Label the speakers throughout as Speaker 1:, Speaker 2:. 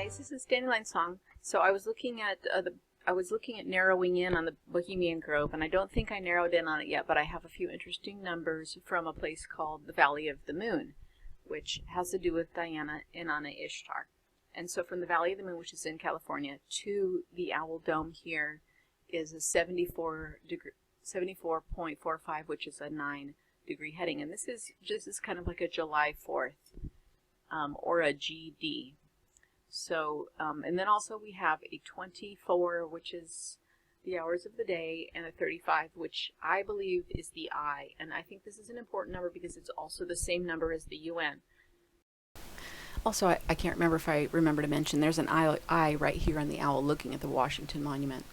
Speaker 1: guys, this is Dandelion Song. So I was looking at narrowing in on the Bohemian Grove, and I don't think I narrowed in on it yet, but I have a few interesting numbers from a place called the Valley of the Moon, which has to do with Diana and Anna Ishtar. And so from the Valley of the Moon, which is in California, to the Owl Dome here is a 74.45, which is a 9-degree heading. And this is kind of like a July 4th or a GD. So, and then also we have a 24, which is the hours of the day, and a 35, which I believe is the I. And I think this is an important number because it's also the same number as the UN. Also, I can't remember if I remember to mention, there's an eye right here on the owl looking at the Washington Monument.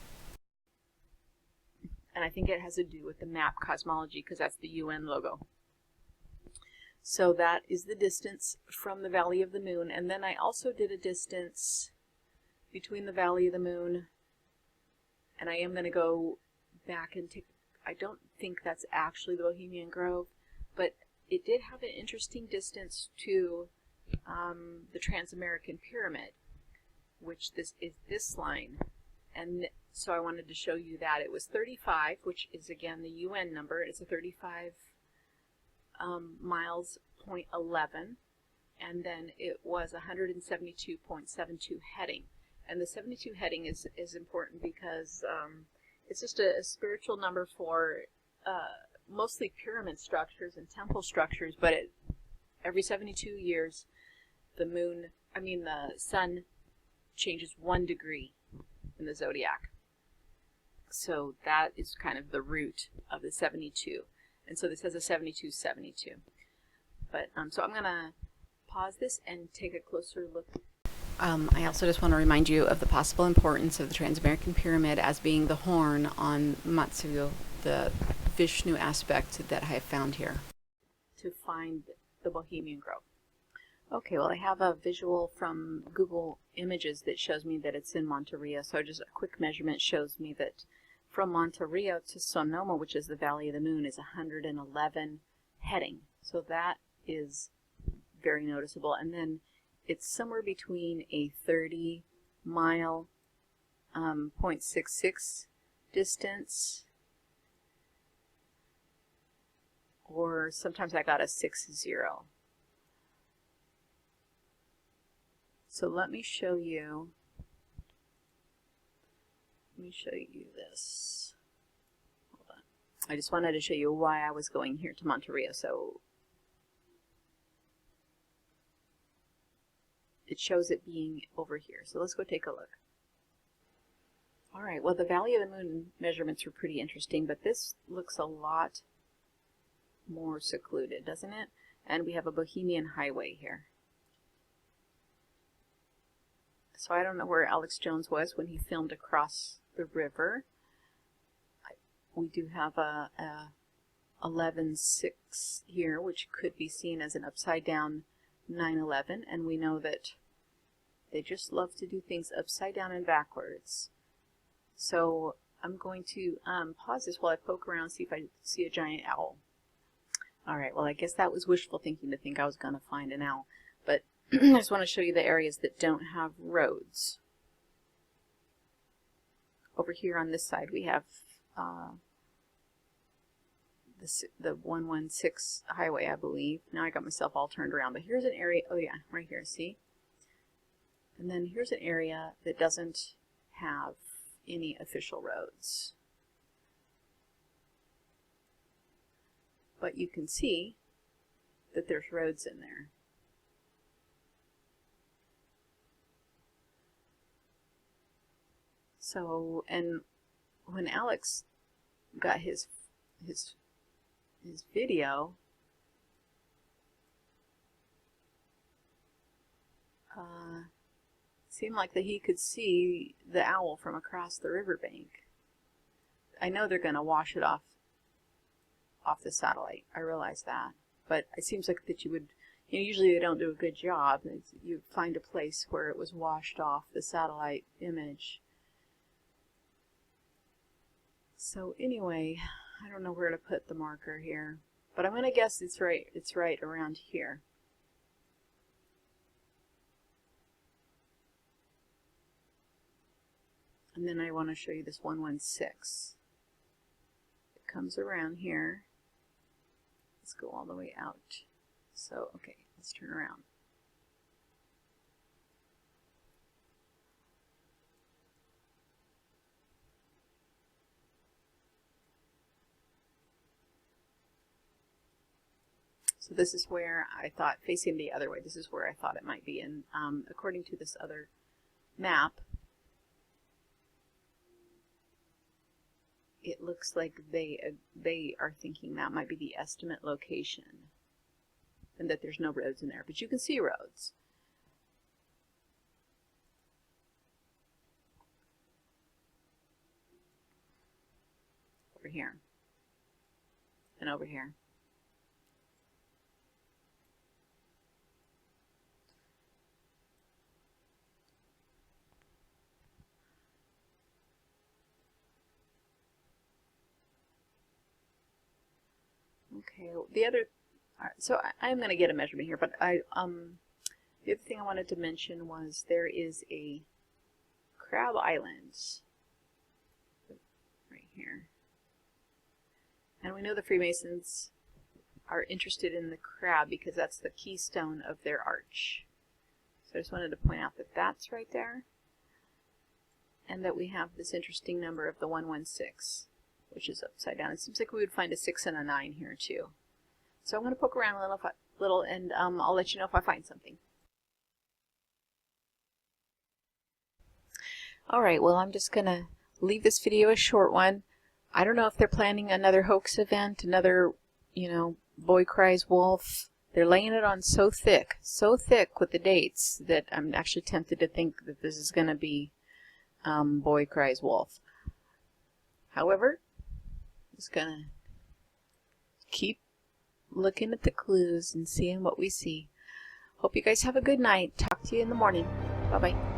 Speaker 1: And I think it has to do with the map cosmology because that's the UN logo. So that is the distance from the Valley of the Moon. And then I also did a distance between the Valley of the Moon, and I am going to go back and take, I don't think that's actually the Bohemian Grove, but it did have an interesting distance to the Trans-American Pyramid, which this is this line. And so I wanted to show you that. It was 35, which is again the UN number. It's a 35 miles, 0.11, and then it was 172.72 heading. And the 72 heading is important because it's just a spiritual number for mostly pyramid structures and temple structures, but every 72 years the sun changes 1 degree in the zodiac. So that is kind of the root of the 72. And so this has a 7272. But so I'm going to pause this and take a closer look. I also just want to remind you of the possible importance of the Trans-American Pyramid as being the horn on Matsu, the Vishnu aspect that I have found here. To find the Bohemian Grove. Okay, well I have a visual from Google Images that shows me that it's in Monterey. So just a quick measurement shows me that from Monterey to Sonoma, which is the Valley of the Moon, is 111 heading. So that is very noticeable. And then it's somewhere between a 30-mile 0.66 distance, or sometimes I got a 60. So let me show you. Let me show you this. Hold on. I just wanted to show you why I was going here to Monterey. So it shows it being over here. So let's go take a look. All right, well, the Valley of the Moon measurements were pretty interesting, but this looks a lot more secluded, doesn't it? And we have a Bohemian highway here. So I don't know where Alex Jones was when he filmed across the river. We do have a 11.6 here, which could be seen as an upside down 9/11, and we know that they just love to do things upside down and backwards. So I'm going to pause this while I poke around and see if I see a giant owl. Alright, well I guess that was wishful thinking to think I was going to find an owl, but I just want to show you the areas that don't have roads. Over here on this side we have the 116 highway, I believe. Now I got myself all turned around, but here's an area, oh yeah, right here, see? And then here's an area that doesn't have any official roads. But you can see that there's roads in there. So, and when Alex got his video, seemed like that he could see the owl from across the riverbank. I know they're going to wash it off the satellite. I realize that, but it seems like that you would. You know, usually they don't do a good job. You find a place where it was washed off the satellite image. So anyway, I don't know where to put the marker here, but I'm going to guess it's right around here. And then I want to show you this 116. It comes around here. Let's go all the way out. So, okay, let's turn around. So this is where I thought, facing the other way, this is where I thought it might be. And according to this other map, it looks like they are thinking that might be the estimate location and that there's no roads in there. But you can see roads. Over here. And over here. Okay, the other, so I'm going to get a measurement here, but the other thing I wanted to mention was there is a crab island right here. And we know the Freemasons are interested in the crab because that's the keystone of their arch. So I just wanted to point out that that's right there, and that we have this interesting number of the 116. Which is upside down. It seems like we would find a 6 and a 9 here too. So I'm going to poke around a little and I'll let you know if I find something. Alright, well, I'm just going to leave this video a short one. I don't know if they're planning another hoax event, another, you know, boy cries wolf. They're laying it on so thick with the dates that I'm actually tempted to think that this is going to be boy cries wolf. However, just gonna keep looking at the clues and seeing what we see. Hope you guys have a good night. Talk to you in the morning. Bye-bye.